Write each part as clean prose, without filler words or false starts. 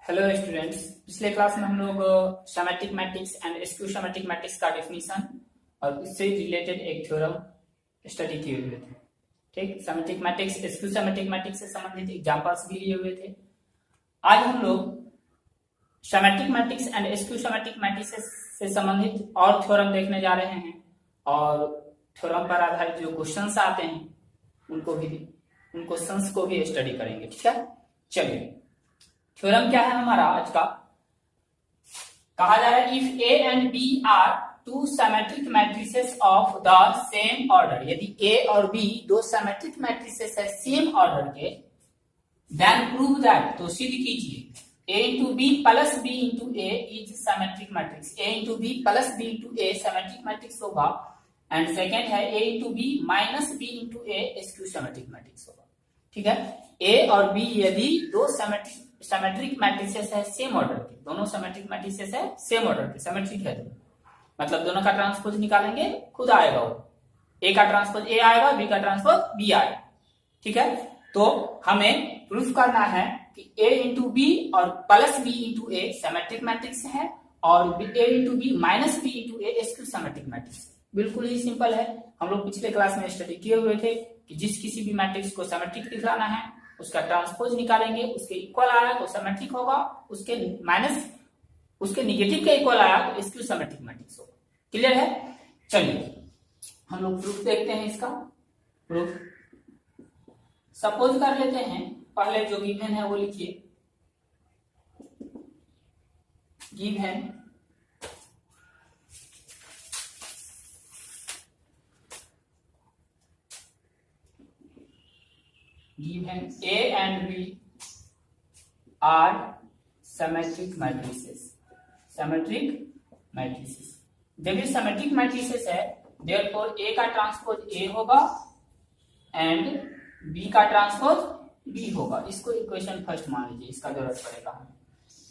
Hello students, पिछले class में हम लोग symmetric matrix and skew symmetric matrix का डेफिनेशन और उससे रिलेटेड एक थ्योरम स्टडी किए हुए थे। ठीक, symmetric matrix skew symmetric matrix से संबंधित एग्जांपल्स भी लिए हुए थे। आज हम लोग symmetric matrix and skew symmetric matrix से संबंधित और थ्योरम देखने जा रहे हैं और थ्योरम पर आधारित जो क्वेश्चंस आते हैं उन क्वेश्चंस को भी स्टडी करेंगे। ठीक है, चलिए थ्योरम क्या है हमारा आज का। कहा जा रहा है if A and B are two symmetric matrices of the same order, यदि ए और बी दो सिमेट्रिक मैट्रिसेस है सेम ऑर्डर के, देन प्रूव दैट, तो सिद्ध कीजिए A into B plus B into A is symmetric matrix. A into B plus B into A symmetric matrix होगा। And second है A into B minus B into A skew symmetric matrix होगा। ठीक है, ए और B यदि दो symmetric matrices है same order के, दोनों सिमेट्रिक मैट्रिसेस है सेम ऑर्डर के, सिमेट्रिक है तो मतलब दोनों का ट्रांसपोज निकालेंगे, खुद आएगा वो, ए का ट्रांसपोज ए आएगा, बी का ट्रांसपोज बी आएगा। ठीक है, तो हमें प्रूफ करना है कि ए इंटू बी और plus B into A symmetric matrix है और A into B minus B into A skew symmetric matrix. बिल्कुल ही सिंपल है। हम लोग पिछले क्लास में स्टडी किए हुए थे कि जिस किसी भी मैट्रिक्स को सिमेट्रिक दिखलाना है उसका ट्रांसपोज निकालेंगे, उसके इक्वल आया तो सिमेट्रिक होगा, उसके माइनस उसके निगेटिव के इक्वल आया तो स्क्यू सिमेट्रिक मैट्रिक्स होगा। क्लियर है? चलिए हम लोग प्रूफ देखते हैं इसका। प्रूफ सपोज कर लेते हैं, पहले जो गिवन है वो लिखिए। Given A and B are symmetric matrices. Symmetric matrices. जब ये symmetric matrices है, therefore A का ट्रांसपोज A होगा and B का ट्रांसपोज B होगा। इसको इक्वेशन फर्स्ट मान लीजिए, इसका जरूरत पड़ेगा हमें।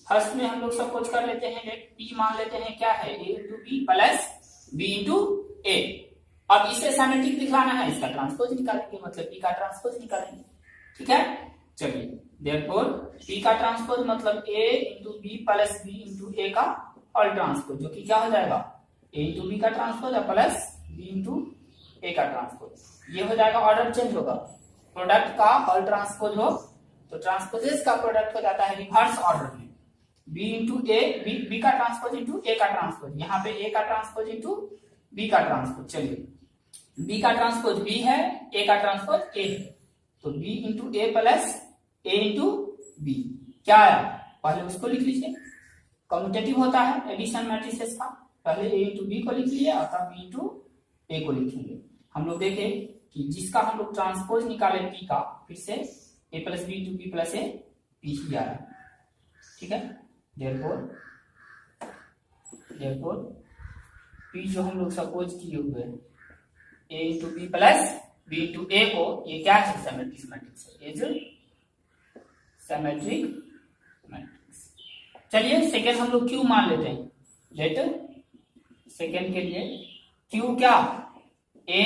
फर्स्ट में हम लोग सपोज कर लेते हैं, लेट P मान लेते हैं क्या है, A into B plus B into A। अब इसे सिमेट्रिक दिखलाना है, इसका ट्रांसपोज निकालेंगे, मतलब P का ट्रांसपोज निकालेंगे। ठीक है, चलिए देयरफॉर P का ट्रांसपोज मतलब A into B plus B into A का ऑल ट्रांसपोज, जो कि क्या हो जाएगा A इंटू बी का ट्रांसपोज और प्लस बी इंटू ए का ट्रांसपोज। ये हो जाएगा, ऑर्डर चेंज होगा। प्रोडक्ट का ऑल ट्रांसपोज हो तो ट्रांसपोजेस का प्रोडक्ट हो जाता है रिवर्स ऑर्डर में, बी इंटू ए, बी का ट्रांसपोज इंटू ए का ट्रांसपोज। यहाँ पे ए का ट्रांसपोज इंटू बी का ट्रांसपोज। चलिए बी का ट्रांसपोज बी है, ए का ट्रांसपोज ए है, तो b इंटू ए प्लस ए इंटू बी क्या आया, पहले उसको लिख लीजिए। कम्यूटेटिव होता है एडिशन मैट्रिसेस का, पहले a इंटू बी को लिख लिए और तब b इंटू ए को लिखेंगे। हम लोग देखें कि जिसका हम लोग ट्रांसपोज निकाले p का, फिर से a plus B into B plus A p ही आया। ठीक है, देयरफॉर p जो हम लोग सपोज किए हुए हैं a into B plus B into A को, ये क्या है, सिमेट्रिक मैट्रिक्स है, इज सिमेट्रिक मैट्रिक्स। चलिए सेकेंड हम लोग क्यू मान लेते हैं। लेट सेकेंड के लिए क्यू क्या, A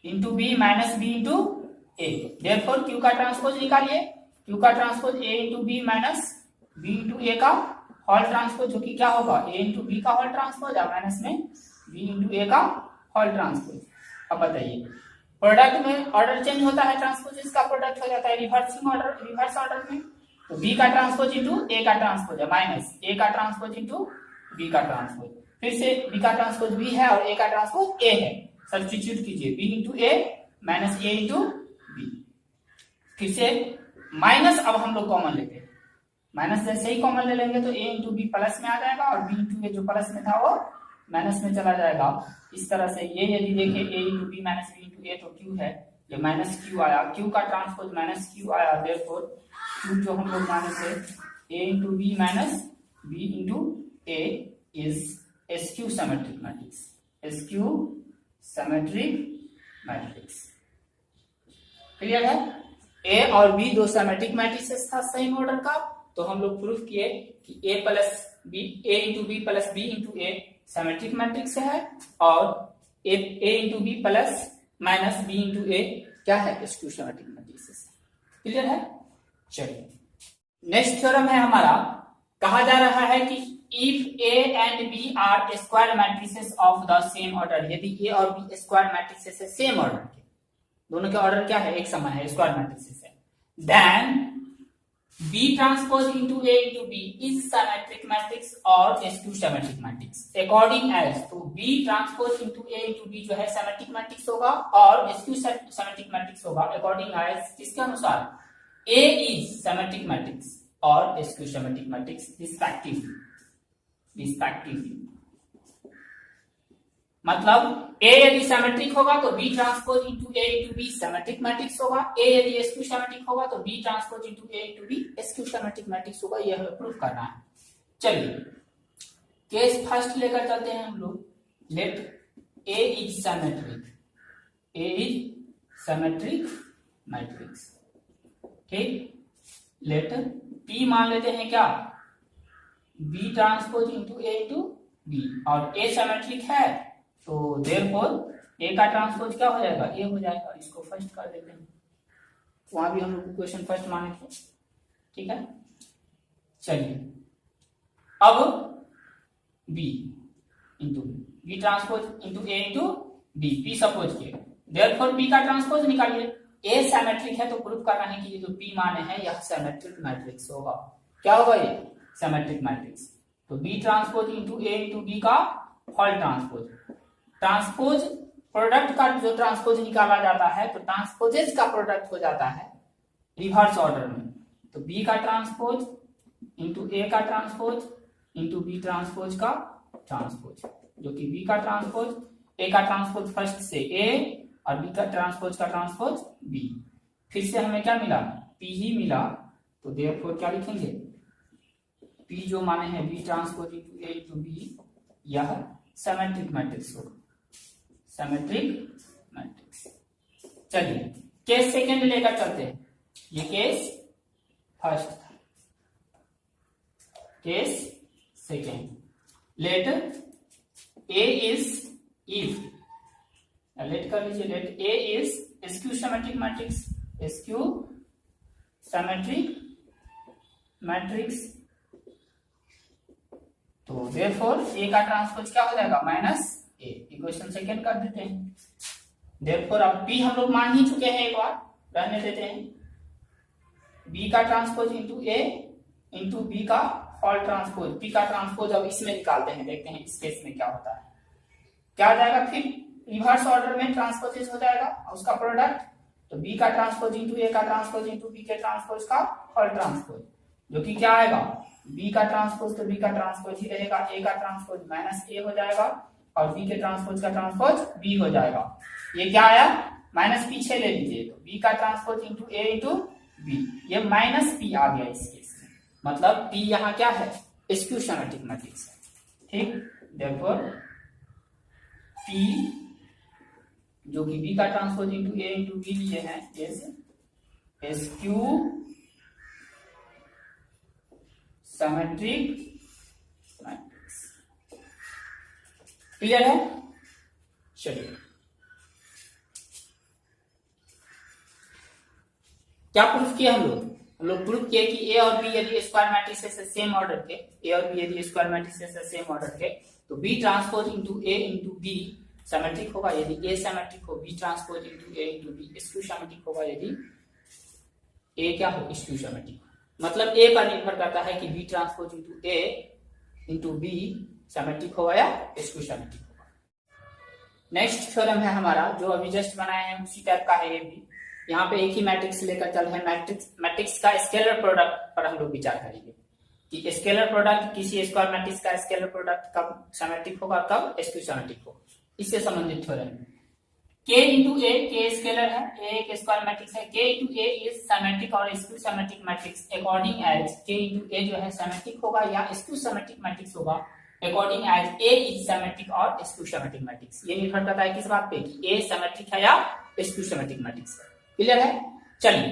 into B minus B into A. Therefore Q का ट्रांसपोज निकालिए। क्यू का transpose A into B minus B into A का होल ट्रांसपोज, जो कि क्या होगा ए इंटू बी का होल ट्रांसपोज और माइनस में बी इंटू ए का होल ट्रांसपोज। अब बताइए प्रोडक्ट में ऑर्डर चेंज होता है, ट्रांसपोजेस का प्रोडक्ट हो जाता है रिवर्स ऑर्डर में, तो बी का ट्रांसपोज इंटू ए का ट्रांसपोज है, माइनस ए का ट्रांसपोज इंटू बी का ट्रांसपोज, फिर से बी का ट्रांसपोज बी है और ए का ट्रांसपोज ए है, सब्स्टिट्यूट कीजिए बी इंटू ए माइनस ए इंटू बी। फिर से माइनस, अब हम लोग कॉमन लेते हैं, माइनस जैसे ही कॉमन ले लेंगे तो ए इंटू बी प्लस में आ जाएगा और बी इंटू ए जो प्लस में था वो माइनस में चला जाएगा। इस तरह से ये यदि देखें a into B minus B into A तो क्यू है, ये माइनस क्यू आया, क्यू का ट्रांसपोज माइनस क्यू आया। देयरफॉर क्यू जो हम लोग माने थे a into B minus B into A is skew symmetric matrix, skew symmetric matrix. Clear है? a और b दो सिमेट्रिक मैट्रिसेस था सेम ऑर्डर का, तो हम लोग प्रूफ किए कि a plus B, a into B plus B into A symmetric matrix है और A into B plus minus B into A क्या है, स्क्यू सिमेट्रिक मैट्रिक्स। क्लियर है? चलिए नेक्स्ट थ्योरम है हमारा, कहा जा रहा है कि if A and B are square matrices of the same order, यदि ए और बी स्क्वायर मैट्रिसेस है सेम ऑर्डर के, दोनों के ऑर्डर क्या है, एक समान है, स्क्वायर मैट्रिसेस है, then B transpose into A into B is symmetric matrix और skew symmetric matrix according as, तो B transpose into A into B जो है symmetric matrix होगा और skew symmetric matrix होगा according as किसके अनुसार, A is symmetric matrix और skew symmetric matrix respectively। मतलब A यदि सिमेट्रिक होगा तो B transpose into A into B symmetric matrix होगा, A यदि स्क्यू सिमेट्रिक होगा तो B transpose into A into B skew symmetric matrix होगा। यह हमें प्रूफ करना है। चलिए केस फर्स्ट लेकर चलते हैं हम लोग। Let A is symmetric, A is symmetric matrix, ठीक। लेट P मान लेते हैं क्या, B transpose into A into B, और A सिमेट्रिक है तो देयरफॉर A का ट्रांसपोज क्या हो जाएगा, A हो जाएगा। इसको फर्स्ट कर देते हैं, वहां भी हम लोग क्वेश्चन फर्स्ट माने थे, ठीक है। चलिए अब B into B transpose into A into B, P suppose किए, देयरफॉर P का ट्रांसपोज निकालिए। A सिमेट्रिक है तो प्रूफ करना है कि ये जो P माने हैं यह सिमेट्रिक मैट्रिक्स होगा। क्या होगा ये, सिमेट्रिक मैट्रिक्स। तो B transpose into A into B का होल ट्रांसपोज, ट्रांसपोज प्रोडक्ट का जो ट्रांसपोज निकाला जाता है तो ट्रांसपोजेज का प्रोडक्ट हो जाता है रिवर्स ऑर्डर में। तो B का ट्रांसपोज इंटू A का ट्रांसपोज इंटू B ट्रांसपोज का ट्रांसपोज, जो कि B का ट्रांसपोज, A का ट्रांसपोज फर्स्ट से A और B का ट्रांसपोज का ट्रांसपोज B। फिर से हमें क्या मिला, P ही मिला, तो देयरफॉर क्या लिखेंगे, P जो माने हैं B transpose into A into B, यह सिमेट्रिक मैट्रिक्स होगा, सिमेट्रिक मैट्रिक्स। चलिए केस सेकंड लेकर चलते हैं। ये केस फर्स्ट था, case second. Let A is, if let कर लीजिए, let A is skew symmetric matrix, skew symmetric matrix, तो देयरफॉर A का ट्रांसपोज क्या हो जाएगा, माइनस A। इक्वेशन सेकंड कर देते हैं। देयरफॉर अब P हम लोग मान ही चुके हैं, एक बार रहने देते हैं। B का transpose into A into B का होल ट्रांसपोज, P का ट्रांसपोज अब इसमें निकालते हैं, देखते हैं इस केस में क्या होता है। क्या आ जाएगा, फिर रिवर्स ऑर्डर में ट्रांसपोजेस हो जाएगा उसका प्रोडक्ट। तो B का ट्रांसपोज इंटू A का ट्रांसपोज इंटू B के ट्रांसपोज का होल ट्रांसपोज, जो कि क्या आएगा, B का ट्रांसपोज तो B का ट्रांसपोज ही रहेगा, A का ट्रांसपोज माइनस A हो जाएगा और B के ट्रांसपोज का ट्रांसपोज B हो जाएगा। ये क्या आया, माइनस पीछे ले लीजिए, तो B का transpose into A into B, ये माइनस P आ गया इस केस में, मतलब P यहाँ क्या है, स्क्यू सिमेट्रिक मैट्रिक्स है, ठीक। देयरफॉर P जो कि B का transpose into A into B लिए हैं is skew symmetric matrix. Clear है। चलिए क्या प्रूफ किया हम लोग प्रूफ किया कि A और B यदि स्क्वायर मैट्रिसेस है सेम ऑर्डर के, A और B यदि स्क्वायर मैट्रिसेस है सेम ऑर्डर के, तो B transpose into A into B symmetric होगा यदि A सिमेट्रिक हो, B transpose into A into B skew symmetric होगा यदि A क्या हो, स्क्यू सिमेट्रिक। मतलब A पर निर्भर करता है कि B transpose into A into B symmetric होगा या स्क्यू सिमेट्रिक होगा। नेक्स्ट थ्योरम है हमारा, जो अभी जस्ट बनाए हैं उसी टाइप का है ये भी। यहाँ पे एक ही मैट्रिक्स लेकर चल रहे हैं, मैट्रिक्स का स्केलर प्रोडक्ट पर हम लोग विचार करेंगे कि स्केलर प्रोडक्ट किसी स्क्वायर मैट्रिक्स का स्केलर प्रोडक्ट कब सिमेट्रिक होगा, कब स्क्यू सिमेट्रिक होगा, इससे संबंधित theorem. K into A, K scalar है, A एक स्क्वायर मैट्रिक्स है, K into A is symmetric और skew symmetric matrix according as K into A जो है सिमेट्रिक होगा या स्क्यू सिमेट्रिक मैट्रिक्स होगा according as A is symmetric और स्क्यू सिमेट्रिक मैट्रिक्स। ये निर्भर करता है किस बात पे, कि A सिमेट्रिक है या स्क्यू सिमेट्रिक मैट्रिक्स है। क्लियर है। चलिए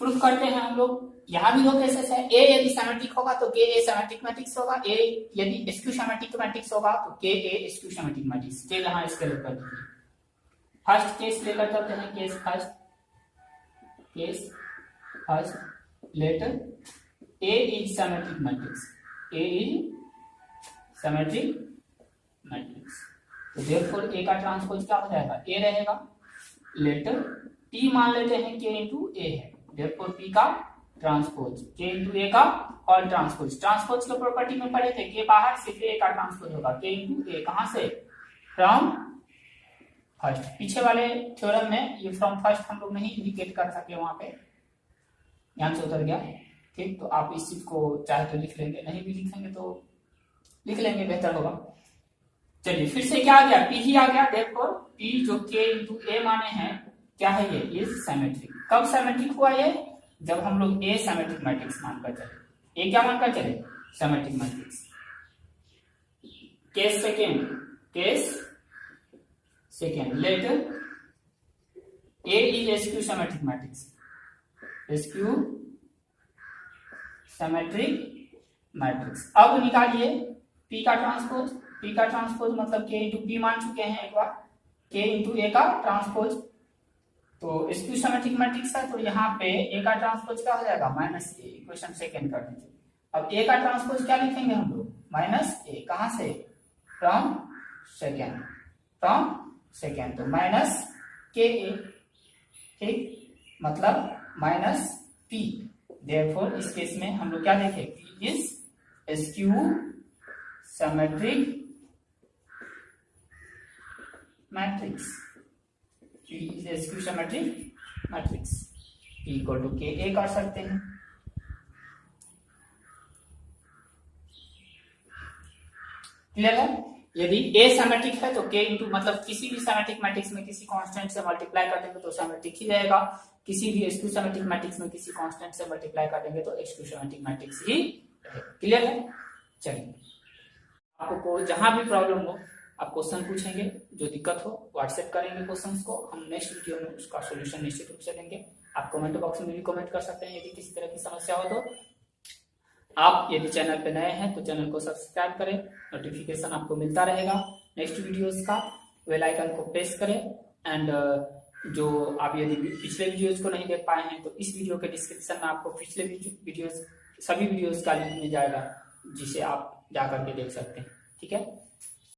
प्रूफ करते हैं हम लोग। यहाँ भी दो केसेस है, A यदि सिमेट्रिक होगा तो K A सिमेट्रिक मैट्रिक्स होगा, A यदि स्क्यू सिमेट्रिक मैट्रिक्स होगा तो K A skew symmetric matrix. K यहाँ स्केलर कर दीजिए। फर्स्ट केस लेकर चलते हैं, case first. Let A is symmetric matrix. A is symmetric matrix. तो therefore A का ट्रांसपोज क्या हो जाएगा? A रहेगा. लेटर P मान लेते हैं K इंटू A है. therefore P का ट्रांसपोज K इंटू A का और ट्रांसपोज के प्रॉपर्टी में पढ़े थे K बाहर से A का ट्रांसपोज होगा K इंटू A. कहां से? From first. पीछे वाले थ्योरम में ये फ्रॉम फर्स्ट हम लोग नहीं इंडिकेट कर सके, वहां पे ध्यान से उतर गया. ठीक, तो आप इस चीज को चाहे तो लिख लेंगे, नहीं भी लिखेंगे तो लिख लेंगे, बेहतर होगा. चलिए फिर से क्या आ गया? P ही आ गया. देखो P जो K इंटू A माने हैं क्या है? ये इज सिमेट्रिक. कब सिमेट्रिक हुआ ये? जब हम लोग A सिमेट्रिक मैट्रिक्स मानकर चले. A क्या मानकर चले? Symmetric matrix. Case second let A is skew symmetric matrix. skew symmetric matrix. अब निकालिए P का ट्रांसपोज. P का ट्रांसपोज मतलब K इंटू P मान चुके हैं एक बार. K इंटू A का ट्रांसपोज. तो स्क्यू सिमेट्रिक मैट्रिक्स है, तो यहाँ पे A का ट्रांसपोज क्या हो जाएगा? Minus A. इक्वेशन सेकेंड कर दीजिए. अब A का ट्रांसपोज क्या लिखेंगे हम लोग? Minus A. कहां से? From second. तो माइनस K A. ठीक, मतलब माइनस P. देयरफॉर इस केस में हम लोग क्या देखें? P is skew symmetric matrix. P is skew symmetric matrix. P equal to K A कर सकते हैं. क्लियर है? यदि A सिमेट्रिक है तो K इंटू मतलब किसी भी सिमेट्रिक मैट्रिक्स में किसी कांस्टेंट से मल्टीप्लाई कर देंगे तो सिमेट्रिक ही रहेगा. किसी भी स्क्यू सिमेट्रिक मैट्रिक्स में किसी कांस्टेंट से मल्टीप्लाई कर देंगे तो स्क्यू सिमेट्रिक मैट्रिक्स ही रहेगा. क्लियर है? चलिए, आपको जहां भी प्रॉब्लम हो आप क्वेश्चन पूछेंगे, जो दिक्कत हो व्हाट्सएप करेंगे क्वेश्चंस को. हम नेक्स्ट वीडियो में उसका सॉल्यूशन निश्चित रूप से देंगे. आप कमेंट बॉक्स में भी कमेंट कर सकते हैं यदि किसी तरह की समस्या हो तो. आप यदि चैनल पे नए हैं तो चैनल को सब्सक्राइब करें, नोटिफिकेशन आपको मिलता रहेगा नेक्स्ट वीडियोस का. बेल आइकन को प्रेस करें. एंड जो आप यदि पिछले वीडियोस को नहीं देख पाए हैं तो इस वीडियो के डिस्क्रिप्शन में आपको पिछले वीडियोस सभी वीडियोस का लिंक मिल जाएगा, जिसे आप जाकर के देख सकते हैं. ठीक है.